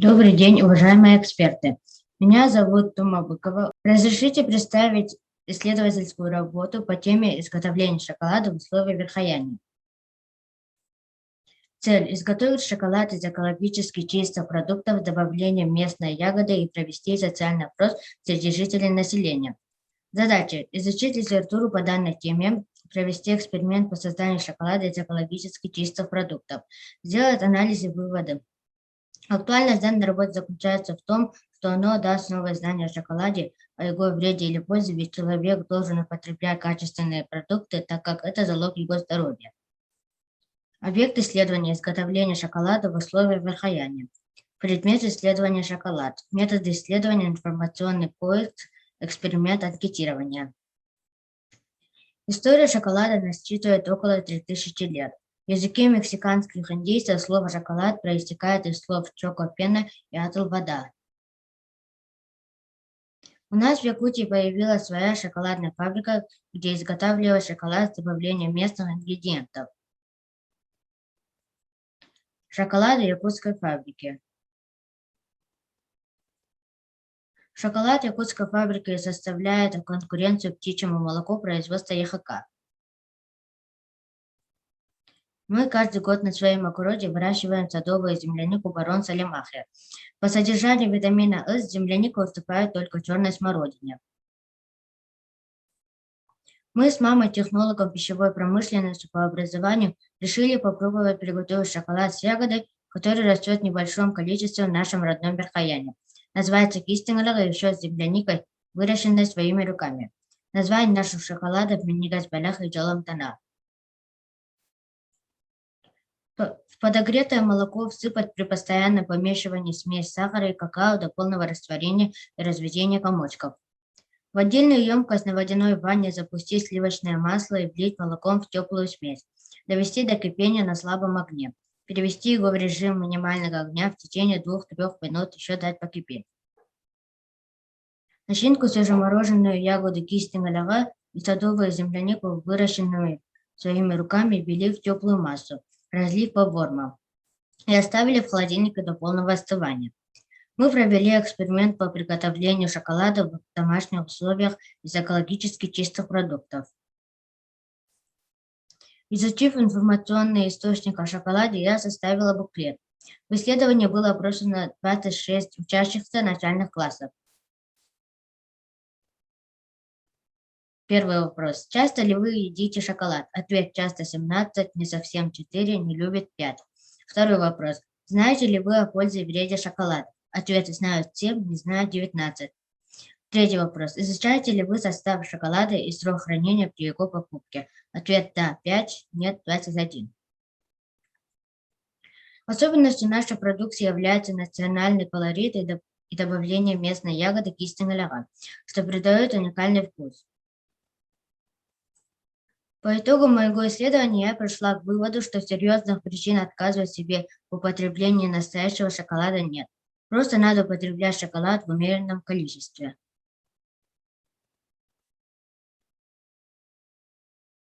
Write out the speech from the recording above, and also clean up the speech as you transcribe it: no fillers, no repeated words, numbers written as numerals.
Добрый день, уважаемые эксперты. Меня зовут Тума Быкова. Разрешите представить исследовательскую работу по теме изготовления шоколада в условиях верхояния. Цель – изготовить шоколад из экологически чистых продуктов с добавлением местной ягоды и провести социальный опрос среди жителей населения. Задача – изучить литературу по данной теме, провести эксперимент по созданию шоколада из экологически чистых продуктов, сделать анализ и выводы. Актуальность данной работы заключается в том, что оно даст новые знания о шоколаде, о его вреде или пользе, ведь человек должен употреблять качественные продукты, так как это залог его здоровья. Объект исследования – изготовление шоколада в условиях верхояния. Предмет исследования – шоколад. Методы исследования – информационный поиск, эксперимент анкетирования. История шоколада насчитывает около 3000 лет. В языке мексиканских индейцев слово «шоколад» проистекает из слов «чоко-пена» и «атл-вода». У нас в Якутии появилась своя шоколадная фабрика, где изготавливают шоколад с добавлением местных ингредиентов. Шоколад якутской фабрики. Шоколад якутской фабрики составляет конкуренцию птичьему молоку производства ЕХК. Мы каждый год на своем огороде выращиваем садовую землянику барон Салимахе. По содержанию витамина С земляника уступает только черной смородине. Мы с мамой, технологом пищевой промышленности по образованию, решили попробовать приготовить шоколад с ягодой, который растет в небольшом количестве в нашем родном Верхояне. Называется кистингля и еще с земляникой, выращенной своими руками. Название наших шоколадов «Минигас Балях» и «Джолом Тана». В подогретое молоко всыпать при постоянном помешивании смесь сахара и какао до полного растворения и разведения комочков. В отдельную емкость на водяной ванне запустить сливочное масло и влить молоком в теплую смесь. Довести до кипения на слабом огне. Перевести его в режим минимального огня в течение 2-3 минут, еще дать покипеть. Начинку свежемороженую ягоду кистингля и садовую землянику, выращенную своими руками, ввели в теплую массу, разлив по формам, и оставили в холодильнике до полного остывания. Мы провели эксперимент по приготовлению шоколада в домашних условиях из экологически чистых продуктов. Изучив информационный источник о шоколаде, я составила буклет. В исследовании было опрошено 26 учащихся начальных классов. Первый вопрос. Часто ли вы едите шоколад? Ответ: часто 17, не совсем 4, не любит 5. Второй вопрос. Знаете ли вы о пользе и вреде шоколада? Ответ: знают 7, не знают 19. Третий вопрос. Изучаете ли вы состав шоколада и срок хранения при его покупке? Ответ: да, 5, нет, 21. Особенностью нашей продукции является национальный колорит и добавление местной ягоды кистингля, что придает уникальный вкус. По итогам моего исследования я пришла к выводу, что серьезных причин отказывать себе в употреблении настоящего шоколада нет. Просто надо употреблять шоколад в умеренном количестве.